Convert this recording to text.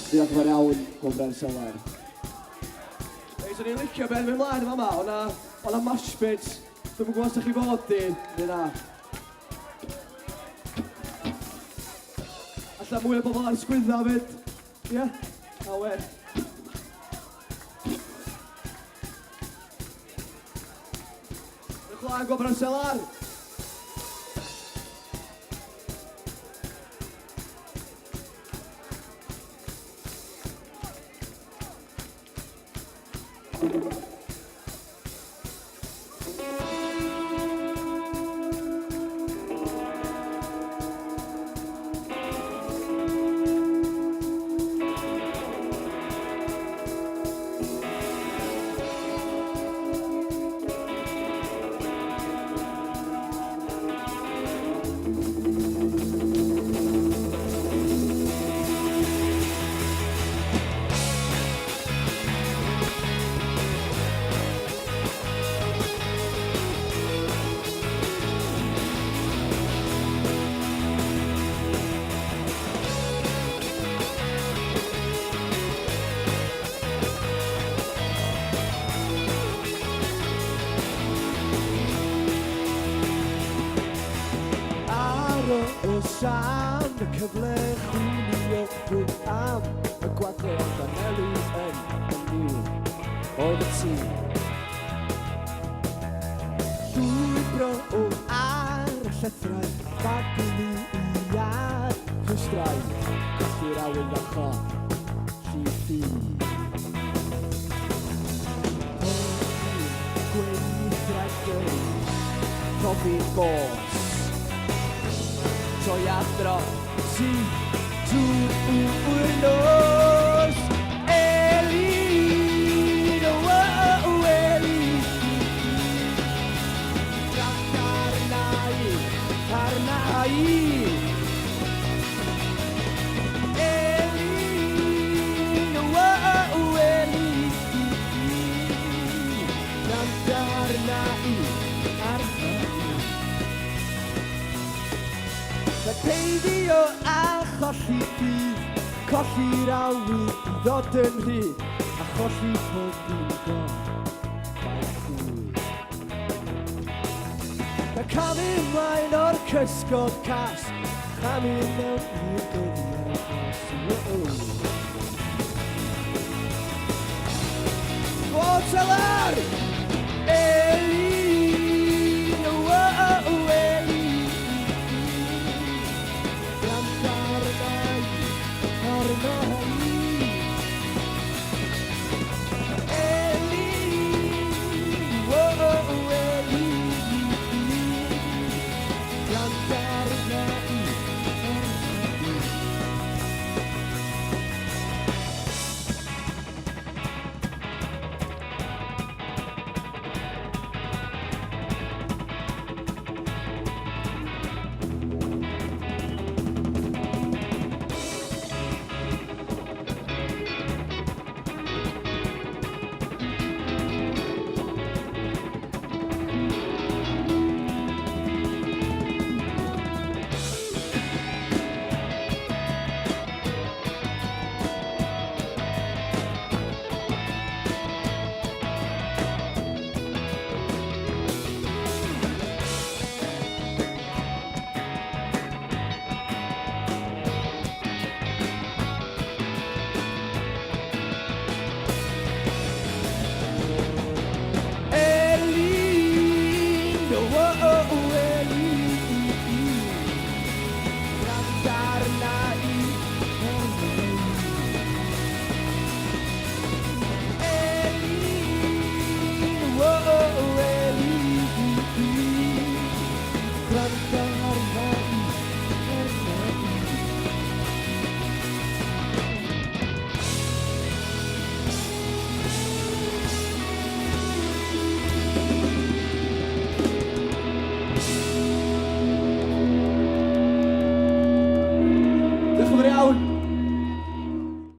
Diolch yn fawr iawn, Gwmbran Selar. Swn i'n licio Ben mynd mlaen yma, o'na mosh pit. Dwi'n gwybod os ydych chi fod di, neu na. Alla mwy o bobl ar sgwydda fyd. Ie? A we. Diolch yn fawr, Gwmbran Selar. Sam y cyfle chwilio drwy am y gwadle Danelu yn niw oedd y tîm. Llwybro o ar y llethrau baglu i ar chwystrau colli'r awyr facho lli gweithredu profi gos troi adro si drwy'r nos Elin, oh Elin Drac arnau Elin, oh Elin Drac Fe peidio a cholli bydd, colli'r awyr i ddod yn rhydd, a cholli pob dim gai chwyd. Fe camu ymlaen o'r cysgod cas, chamu mewn i'r dyddiau glas. O Selar! Elin! No.